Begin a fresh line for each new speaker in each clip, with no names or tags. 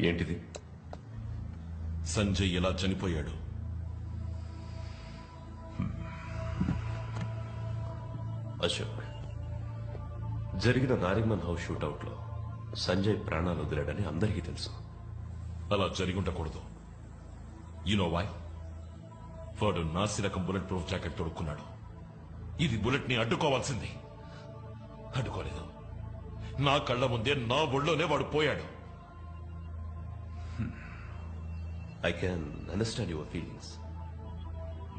ఏంటిది? సంజయ్ ఎలా చనిపోయాడు? అశోక్, జరిగిన నారిమన్ హౌస్ షూటౌట్ లో సంజయ్ ప్రాణాలు వదిలాడని అందరికీ తెలుసు. అలా జరిగి ఉండకూడదు. You know why? వాడు నాసిరకం బుల్లెట్ ప్రూఫ్ జాకెట్ తొడుక్కున్నాడు. ఇది బుల్లెట్ ని అడ్డుకోవాల్సింది. అడ్డుకోలేదు. నా కళ్ళ ముందే నా ఒళ్ళోనే వాడు పోయాడు. I can understand your feelings.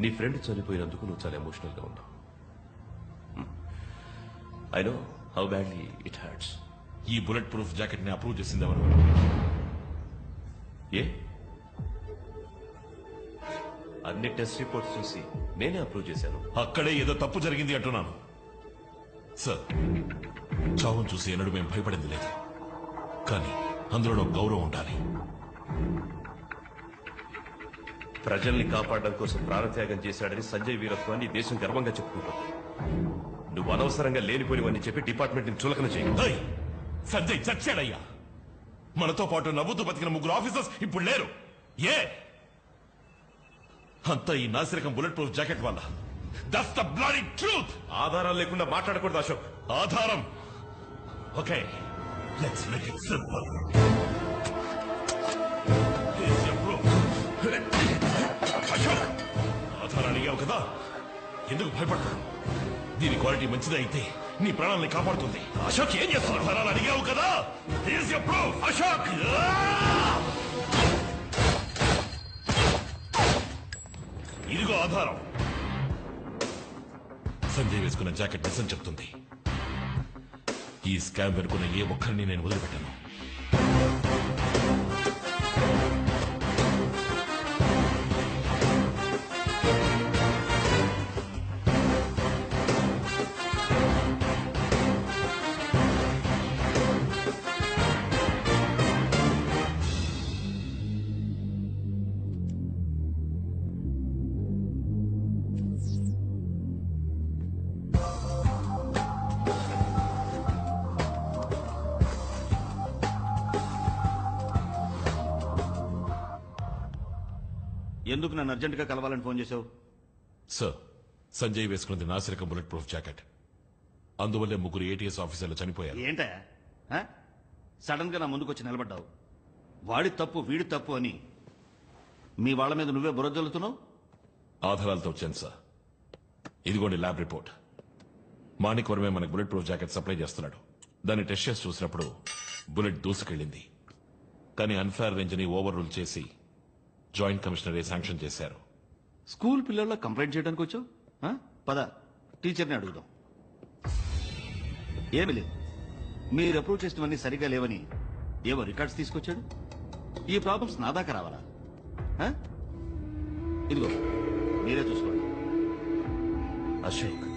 నీ ఫ్రెండ్ చనిపోయినందుకు నువ్వు చాలా ఎమోషనల్ గా ఉన్నావు. I know how badly it hurts. ఈ బుల్లెట్ ప్రూఫ్ జాకెట్ ని అప్రూవ్ చేసింది ఎవరు? ఏ? అన్ని టెస్ట్ రిపోర్ట్స్ చూసి నేనే అప్రూవ్ చేశాను. అక్కడే ఏదో తప్పు జరిగింది అంటున్నాను. సార్, చావును చూసి ఎన్నడూ మేము భయపడింది లేదు. కానీ అందులో గౌరవం ఉండాలి. ప్రజల్ని కాపాడడం కోసం ప్రాణత్యాగం చేశాడని సంజయ్ వీరత్వాన్ని దేశం గర్వంగా చెప్పుకుంటుంది. నువ్వు అనవసరంగా లేనిపోనివని చెప్పి డిపార్ట్మెంట్ ని చులకన చేయి. సంజయ్ చచ్చాడయ్యా. మనతో పాటు నవ్వుతూ బతికిన 3 ఆఫీసర్స్ ఇప్పుడు లేరు. ఏ? అంతా ఈ నాసిరకం బుల్లెట్ ప్రూఫ్ జాకెట్ వల్ల. That's the bloody truth. ఆధారాలు లేకుండా మాట్లాడకూడదు అశోక్. ఆధారం. Okay, let's make it simple. Ashok, ఆధారాలు అడిగావు కదా, ఎందుకు భయపడతావు? దీని క్వాలిటీ మంచిది అయితే నీ ప్రాణాలని కాపాడుతుంది. అశోక్, ఏం చేస్తున్నావు? ఆధారాలు అడిగావు కదా, హియర్స్ యువర్ ప్రూఫ్. అశోక్, ఇదిగో ఆధారం. సంజయ్ వేసుకున్న జాకెట్ నిజం చెప్తుంది. ఈ స్కామ్ వెనుకున్న ఏ ఒక్కరిని నేను వదిలిపెట్టాను.
ఎందుకు నన్ను అర్జెంటుగా కలవాలని ఫోన్ చేశావు?
సార్, సంజయ్ వేసుకున్నది నాసిరకం బుల్లెట్ ప్రూఫ్ జాకెట్. అందువల్లే 3 ఏటీఎస్ ఆఫీసర్లు చనిపోయారు.
ఏంటా సడన్ గా నా ముందుకు వచ్చి నిలబడ్డావు? వాడి తప్పు వీడి తప్పు అని మీ వాళ్ళ మీద నువ్వే బురద జల్లుతున్నావు.
ఆధారాలతో వచ్చాను సార్. ఇదిగోండి ల్యాబ్ రిపోర్ట్. మాణిక్ వర్మే మనకు బుల్లెట్ ప్రూఫ్ జాకెట్ సప్లై చేస్తున్నాడు. దాన్ని టెస్ట్ చేసి చూసినప్పుడు బుల్లెట్ దూసుకెళ్ళింది. కానీ అన్ఫేర్ రేంజ్ ని ఓవర్ రూల్ చేసి జాయింట్ కమిషనరే శాంక్షన్ చేశారు.
స్కూల్ పిల్లల్లో కంప్లైంట్ చేయడానికి వచ్చావు? పద, టీచర్ని అడుగుదాం. ఏమి లేదు, మీరు అప్రూవ్ చేసినవన్నీ సరిగా లేవని ఏవో రికార్డ్స్ తీసుకొచ్చాడు. ఈ ప్రాబ్లమ్స్ నా దాకా రావాలా? ఇదిగో మీరే చూసుకోండి.
అశోక్,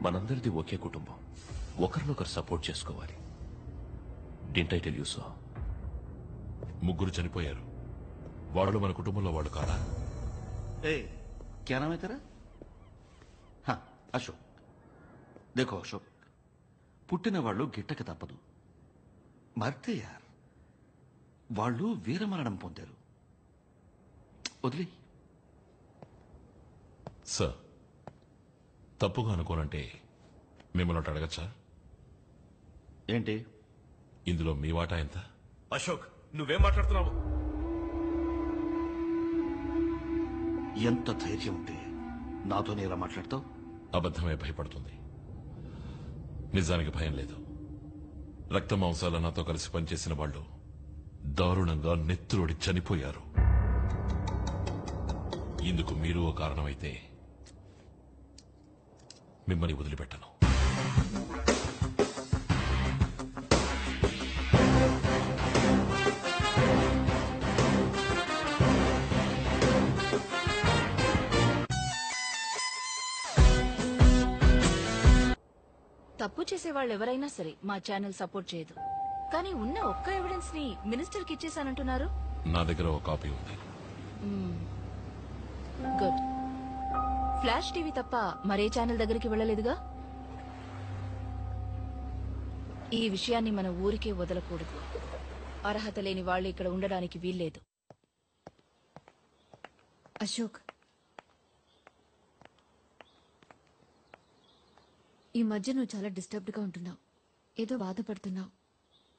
మనందరిది ఒకే కుటుంబం. ఒకరినొకరు సపోర్ట్ చేసుకోవాలి. Didn't I tell you so? 3 చనిపోయారు. వాళ్ళు మన కుటుంబంలో వాడు కాదా?
क्या नाम है तेरा? हाँ, अशोक. देखो अशोक, పుట్టిన వాళ్ళు గిట్టక తప్పదు. మర్తే యార్, వాళ్ళు వీరమరణం పొందారు. వదిలే.
సార్, తప్పుగా అనుకోనంటే మిమ్మల్ని అడగచ్చా?
ఏంటి
ఇందులో మీ వాటా ఎంత?
అశోక్, నువ్వేం మాట్లాడుతున్నావు?
ఎంత ధైర్యం ఉంటే నాతోనే ఇలా మాట్లాడతావు?
అబద్ధమే భయపడుతుంది. నిజానికి భయం లేదు. రక్త మాంసాల నాతో కలిసి పనిచేసిన వాళ్ళు దారుణంగా నెత్తురోడి చనిపోయారు. ఇందుకు మీరు ఓ కారణమైతే మిమ్మల్ని వదిలిపెట్టను.
తప్పు చేసే వాళ్ళు ఎవరైనా సరే మా ఛానల్ సపోర్ట్ చేయదు. కానీ ఉన్న ఒక్క ఎవిడెన్స్ ని మినిస్టర్ కి ఇచ్చేసానంటున్నారు.
నా దగ్గర ఒక కాపీ ఉంది.
గుడ్. ఫ్లాష్ టీవీ తప్ప మరే ఛానల్ దగ్గరికి వెళ్ళలేదుగా. ఈ విషయాన్ని మన ఊరికే వదలకూడదు. అర్హత లేని వాళ్ళు ఇక్కడ ఉండడానికి వీల్లేదు.
అశోక్, ఈ మధ్య నువ్వు చాలా డిస్టర్బ్డ్ గా ఉంటున్నావు. ఏదో బాధపడుతున్నావు.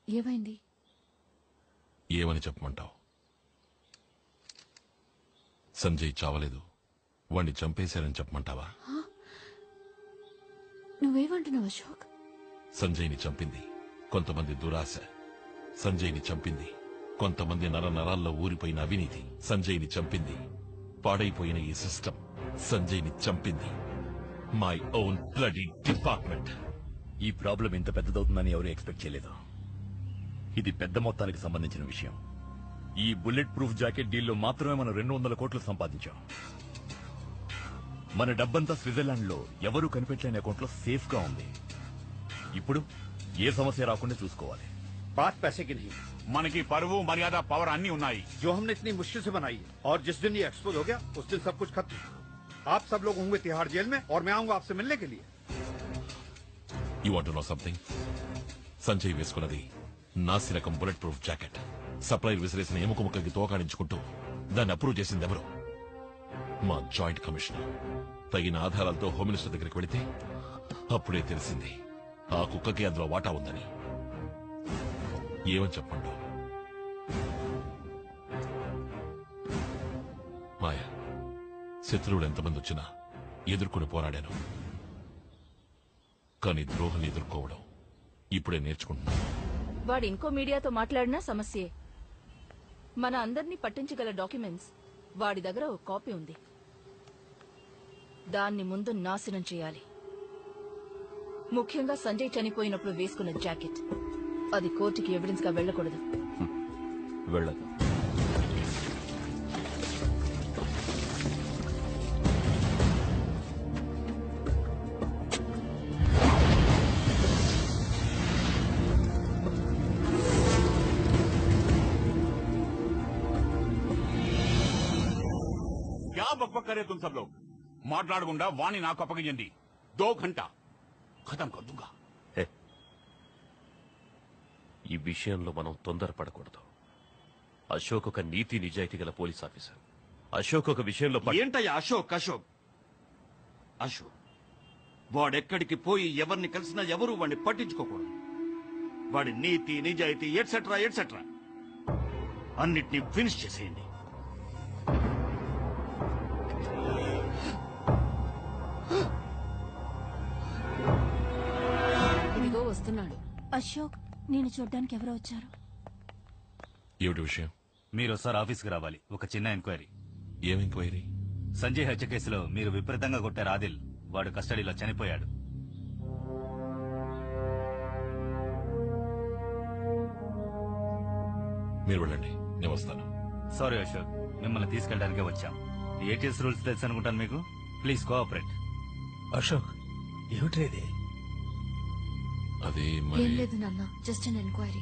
ఏమైంది?
ఏమని చెప్పమంటావు? సంజయ్ చావలేదు, వాణ్ణి చంపేశారని చెప్పమంటావా?
నువ్వేమంటున్నావు అశోక్?
సంజయ్ని చంపింది కొంతమంది దురాశ. సంజయ్ని చంపింది కొంతమంది నరాల్లో ఊరిపోయిన అవినీతి. సంజయ్ని చంపింది పాడైపోయిన ఈ సిస్టమ్. సంజయ్ని చంపింది మై ఓన్ బ్లడీ డిపార్ట్మెంట్.
ఈ ప్రాబ్లం ఇంత పెద్దదవుతుందని ఎవరు ఎక్స్పెక్ట్ చేయలేదు. ఇది పెద్ద మొత్తానికి సంబంధించిన విషయం. ఈ బుల్లెట్ ప్రూఫ్ జాకెట్ డీల్లో మాత్రమే మనం 200 కోట్లు సంపాదించాం. మన డబ్బంతా స్విట్జర్లాండ్ లో ఎవరూ కనిపెట్టలేని అకౌంట్ లో సేఫ్ గా ఉంది. ఇప్పుడు ఏ సమస్య రాకుండా చూసుకోవాలి.
बात पैसे की नहीं,
మనకి పరువు మర్యాద పవర్ అన్ని ఉన్నాయి.
जो हमने इतनी मुश्किल से बनाई है, और जिस दिन ये एक्सपोज हो गया उस दिन सब कुछ खत्म. आप सब लोग होंगे तिहाड़ जेल में और मैं आऊंगा आपसे मिलने के लिए.
You want to know something? Sanjay వేసుకున్నది నాసి రకం బుల్లెట్ ప్రూఫ్ జాకెట్. సప్లైర్ విసిరేసిన ఎముక ముక్కకి తోకాడించుకుంటూ దాన్ని అప్రూవ్ చేసింది ఎవరు? మా జాయింట్ కమిషనర్. తగిన ఆధారాలతో హోమ్ మినిస్టర్ దగ్గరికి వెళితే అప్పుడే తెలిసింది ఆ కుక్కకి అందులో వాటా ఉందని. ఏమని చెప్పండు? మాయా, శత్రువులు ఎంతమంది వచ్చినా ఎదుర్కొని పోరాడాను. కానీ ద్రోహుని ఎదుర్కోవడం ఇప్పుడే నేర్చుకుంటున్నాను.
వాడు ఇంకో మీడియాతో మాట్లాడినా సమస్యే. మన అందర్నీ పట్టించగల డాక్యుమెంట్స్ వాడి దగ్గర ఒక కాపీ ఉంది. దాన్ని ముందు నాశనం చేయాలి. ముఖ్యంగా సంజయ్ చనిపోయినప్పుడు వేసుకున్న జాకెట్. అది కోర్టుకి ఎవిడెన్స్ గా వెళ్ళకూడదు.
వెళ్ళదు.
क्या बकबक करे तुम सब लोग? మాట్లాడకుండా వాణ్ణి నాకు అప్పగించండి. 2 घंटा ఖతం కర్ దూంగా.
ఈ విషయంలో మనం తొందరపడకూడదు. అశోక్ ఒక నీతి నిజాయితీ గల పోలీస్ ఆఫీసర్. అశోక్ ఒక విషయంలో
ఏంటయ్యా అశోక్? అశోక్ వాడెక్కడికి పోయి ఎవరిని కలిసినా ఎవరు వాడిని పట్టించుకోకూడదు. వాడి నీతి నిజాయితీ ఎట్సెట్రా ఎట్సెట్రా అన్నిటినీ ఫినిష్ చేసేయండి.
ఇదిగో వస్తున్నాడు.
అశోక్, నేను చూడ్డానికి ఎవరో వచ్చారు.
ఏమిటి విషయం?
మీరు ఒకసారి ఆఫీస్కి రావాలి. ఒక చిన్న ఎంక్వైరీ.
ఏం ఎంక్వైరీ?
సంజయ్ హత్య కేసులో మీరు విపరీతంగా కొట్టారు ఆదిల్. వాడు కస్టడీలో చనిపోయాడు.
మీరు వెళ్ళండి, నేను వస్తాను.
సారీ అశోక్, మిమ్మల్ని తీసుకెళ్ళడానికే వచ్చాం. ఏటీఎస్ రూల్స్ తెలుసు అనుకుంటాను మీకు. Please cooperate.
అశోక్, ఏమిటి
అది
ఏం
మరి
లేదు నాన్న, జస్ట్ అన్ ఎంక్వైరీ.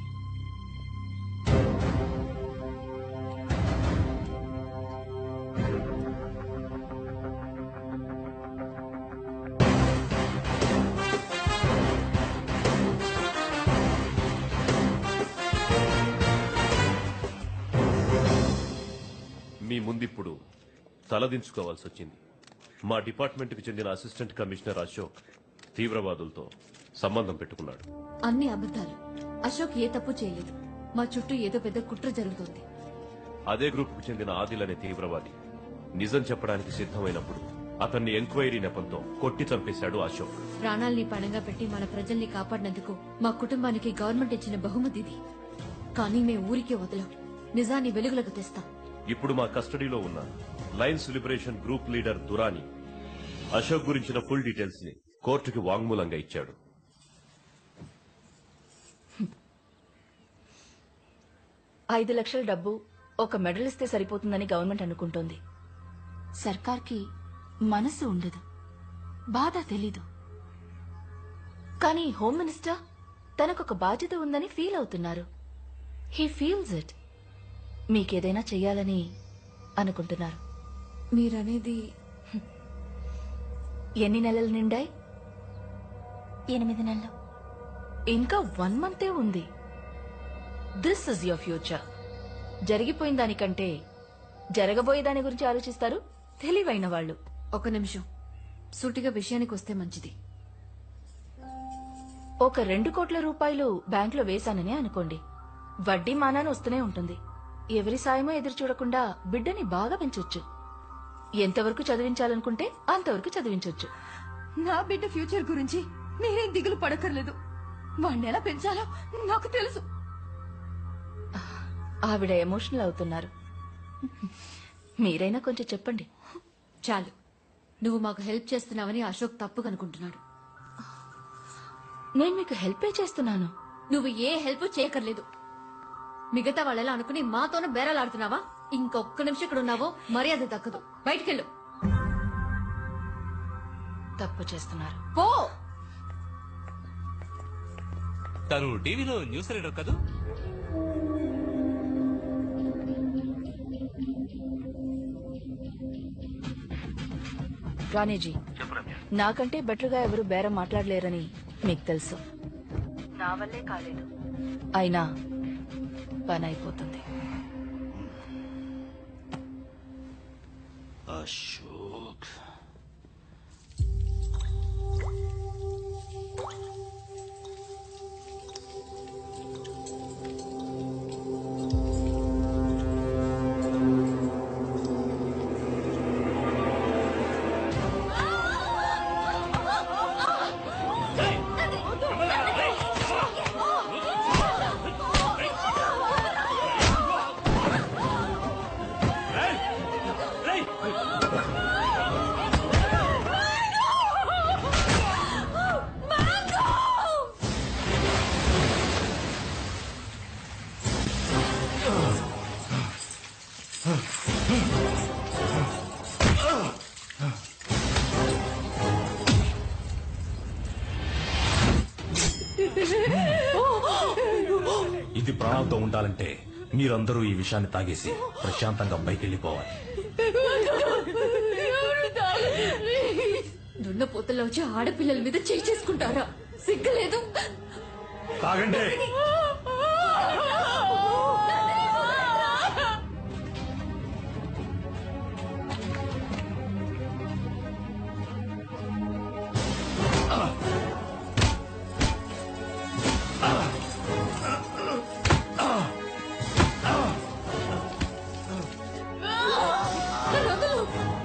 మీ ముందిప్పుడు తలదించుకోవాల్సి వచ్చింది. మా డిపార్ట్మెంట్కి చెందిన అసిస్టెంట్ కమిషనర్ అశోక్ తీవ్రవాదులతో సంబంధం పెట్టుకున్నాడు.
అన్ని అబద్ధాలు. అశోక్ ఏ తప్పు చేయలేదు. మా చుట్టూ ఏదో పెద్ద కుట్ర జరుగుతోంది.
అదే గ్రూప్కు చెందిన ఆదిల్ అనే తీవ్రవాది నిజం చెప్పడానికి సిద్ధమైనప్పుడు అతన్ని ఎంక్వైరీ నెపంతో కొట్టి చంపేశాడు అశోక్.
ప్రాణాల్ని పణంగా పెట్టి మన ప్రజల్ని కాపాడినందుకు మా కుటుంబానికి గవర్నమెంట్ ఇచ్చిన బహుమతి ఇది. కానీ మేము ఊరికే వదలం. నిజాన్ని వెలుగులకు తెస్తాం.
ఇప్పుడు మా కస్టడీలో ఉన్న Lions liberation group leader Durani Ashok గురించిన ఫుల్ డీటెయిల్స్ ని కోర్టుకి వాంగ్మూలంగా ఇచ్చాడు.
$5 లక్షల డబ్బు ఒక మెడల్ ఇస్తే సరిపోతుందని గవర్నమెంట్ అనుకుంటోంది.
సర్కార్కి మనసు ఉండదు, బాధ తెలీదు.
కానీ హోమ్ మినిస్టర్ తనకొక బాధ్యత ఉందని ఫీల్ అవుతున్నారు. He feels it. మీకేదైనా చెయ్యాలని అనుకుంటున్నారు.
మీరనేది
ఎన్ని నెలలు నిండాయి?
8 నెలలు.
ఇంకా 1 మంతే ఉంది. This is your future. జరిగిపోయిన దానికంటే జరగబోయే దాని గురించి ఆలోచిస్తారు తెలివైన వాళ్ళు.
ఒక నిమిషం, సూటిగా విషయానికి వస్తే మంచిది.
ఒక 2 కోట్ల రూపాయలు బ్యాంకులో వేశానని అనుకోండి. వడ్డీ మానాన్ని వస్తూనే ఉంటుంది. ఎవరి సాయమో ఎదురు చూడకుండా బిడ్డని బాగా పెంచొచ్చు. ఎంతవరకు చదివించాలనుకుంటే అంతవరకు చదివించొచ్చు.
నా బిడ్డ ఫ్యూచర్ గురించి మీరేం దిగులు పడకర్లేదు. వాణ్ణి ఎలా పెంచాలో నాకు తెలుసు.
ఆవిడ ఎమోషనల్ అవుతున్నారు. మీరైనా కొంచెం చెప్పండి.
చాలు, నువ్వు మాకు హెల్ప్ చేస్తున్నావని అశోక్ తప్పు కనుకుంటున్నాడు.
నేను మీకు హెల్పే చేస్తున్నాను.
నువ్వు ఏ హెల్ప్ చేయకర్లేదు. మిగతా వాళ్ళెలా అనుకుని మాతోనే బేరాలాడుతున్నావా? ఇంకొక్క నిమిషం ఇక్కడ ఉన్నావో మర్యాద దక్కదు. బయటికెళ్ళు.
తప్పు చేస్తున్నారు.
పో.
తను టీవీలో న్యూస్ రీడర్ కదూ?
రాణేజీ, నాకంటే బెటర్గా ఎవరు బేరం మాట్లాడలేరని మీకు తెలుసు. నా వల్లే కాలేదు, అయినా పని అయిపోతుంది.
అశోక్
ఇది ప్రాణాలతో ఉండాలంటే మీరందరూ ఈ విషయాన్ని తాగేసి ప్రశాంతంగా పైకెళ్ళిపోవాలి.
దున్నపోతల్లో వచ్చి ఆడపిల్లల మీద చేయి చేసుకుంటారా? సిగ్గులేదు?
తాగండి.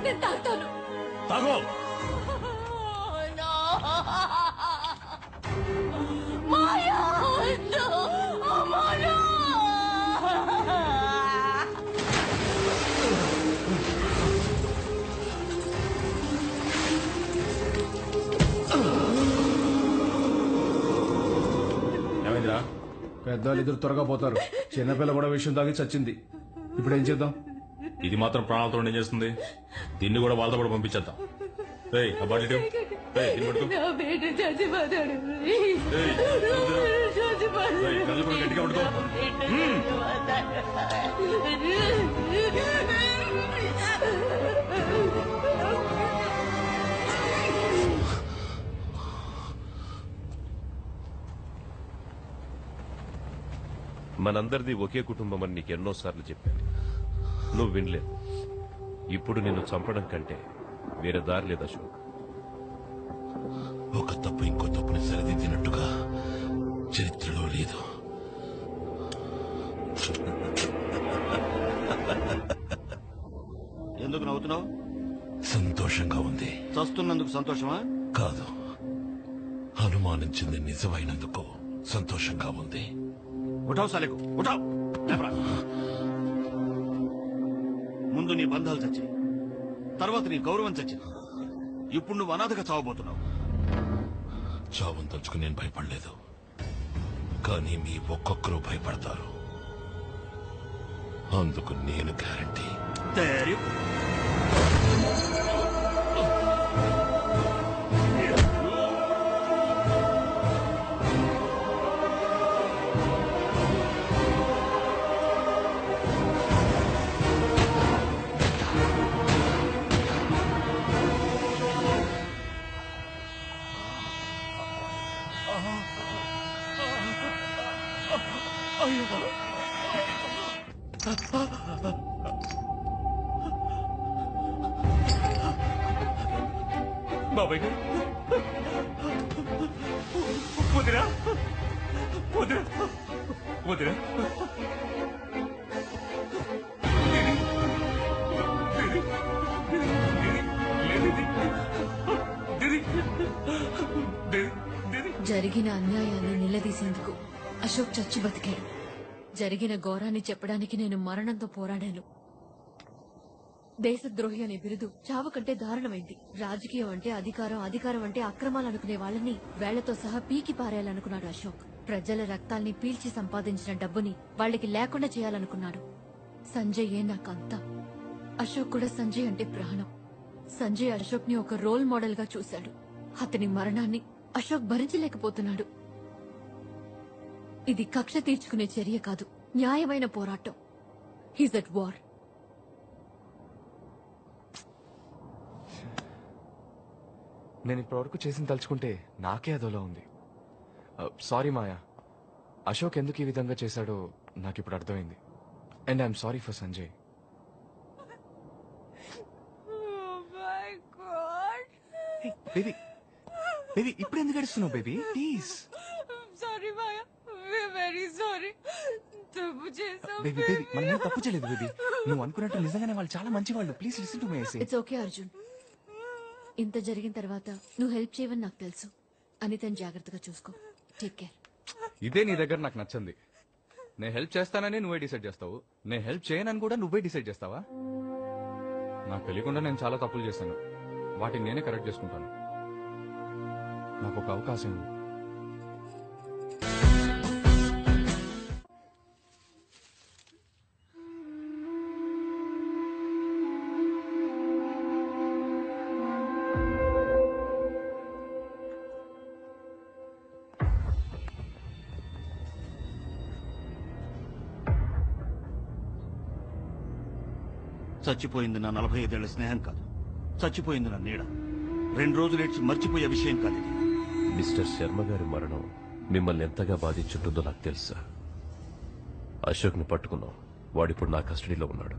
నేను తాగుతాను.
తాగో. ఏమైందిరా?
పెద్దవాళ్ళు ఇద్దరు త్వరగా పోతారు. చిన్నపిల్ల కూడా విషయం తాగి చచ్చింది. ఇప్పుడు ఏం చేద్దాం?
ఇది మాత్రం ప్రాణాలతో ఏం చేస్తుంది? దీన్ని కూడా వాళ్ళతో కూడా పంపించేద్దాం. రేయ్, ఆ బాటిల్ ఇటు. రేయ్, దీన్ని పట్టుకో. రేయ్, కళ్ళు కూడా గట్టిగా పట్టుకో.
మనందరిది ఒకే కుటుంబం అని నీకు ఎన్నోసార్లు చెప్పాను. నువ్వు వినలేదు. ఇప్పుడు నిన్ను చంపడం కంటే వేరే దారి లేదు అశోక్.
ఒక తప్పు ఇంకో తప్పుని సరిదిద్దినట్టుగా చరిత్రలో లేదు.
ఎందుకు నవ్వుతున్నావు?
సంతోషంగా ఉంది.
చస్తున్నందుకు సంతోషమా?
కాదు, అనుమానించింది నిజమైనందుకు సంతోషంగా ఉంది.
ఉఠావు సాలేకు, ఉఠావు. లేపరా. ముందు నీ బంధాలు చచ్చాయి, తర్వాత నీ గౌరవం చచ్చింది. ఇప్పుడు నువ్వు అనాథగా చావబోతున్నావు.
చావును తలుచుకుని నేను భయపడలేదు, కానీ మీ ఒక్కొక్కరు భయపడతారు. అందుకు నేను గ్యారంటీ.
బాబాయ్ గారు, వదిరా వదిరా వదిరా.
జరిగిన అన్యాయాన్ని నిలదీసేందుకు అశోక్ చచ్చి బతికాడు. జరిగిన ఘోరాన్ని చెప్పడానికి నేను మరణంతో పోరాడాను. దేశద్రోహి అనే బిరుదు చావు కంటే దారుణమైంది. రాజకీయం అంటే అధికారం, అధికారం అంటే అక్రమాలు అనుకునే వాళ్ళని వేళ్లతో సహా పీకి పారేయాలనుకున్నాడు అశోక్. ప్రజల రక్తాల్ని పీల్చి సంపాదించిన డబ్బుని వాళ్ళకి లేకుండా చేయాలనుకున్నాడు. సంజయ్ నాకంతా. అశోక్ కూడా సంజయ్ అంటే ప్రాణం. సంజయ్ అశోక్ ని ఒక రోల్ మోడల్ గా చూశాడు. అతని మరణాన్ని అశోక్ భరించలేకపోతున్నాడు. ఇది కక్ష తీర్చుకునే చర్య కాదు, న్యాయమైన పోరాటం. He's at war.
నేను ఇప్పటివరకు చేసిన తలుచుకుంటే నాకే అదోలా ఉంది. సారీ మాయా, అశోక్ ఎందుకు ఈ విధంగా చేశాడో నాకు ఇప్పుడు అర్థమైంది. And I'm sorry for Sanjay. Baby baby ఇప్పుడు ఎందుకు అడుస్తున్నావు baby? Please.
Sorry Maya, very sorry. తప్పు చేసాం
బేబీ బేబీ మనం ఏం తప్పు చేయలేదు బేబీ. నువ్వు అనుకున్నట్టు నిజంగానే వాళ్ళు చాలా మంచి వాళ్ళు. Please listen to me.
It's okay Arjun. ఇంత జరిగిన తర్వాత నువ్వు హెల్ప్ చేయవని నాకు తెలుసు. అనితని జాగ్రత్తగా చూసుకో. Take care.
ఇదే నీ దగ్గర నాకు నచ్చింది. నేను హెల్ప్ చేస్తానని నువ్వే డిసైడ్ చేస్తావు, నేను హెల్ప్ చేయనని కూడా నువ్వే డిసైడ్ చేస్తావా? నాకు తెలియకుండా నేను చాలా తప్పులు చేశాను, వాటిని నేనే కరెక్ట్ చేసుకుంటాను. నాకు ఒక అవకాశం ఇవ్వు.
చచ్చిపోయింది నా 45 ఏళ్ల స్నేహం కాదు, చచ్చిపోయింది నా నీడ. 2 రోజులు ఏడ్చి మర్చిపోయే విషయం కాదు ఇది.
మిస్టర్ శర్మ గారి మరణం మిమ్మల్ని ఎంతగా బాధించుంటుందో నాకు తెలుసా. అశోక్ని పట్టుకున్నాం, వాడిప్పుడు నా కస్టడీలో ఉన్నాడు.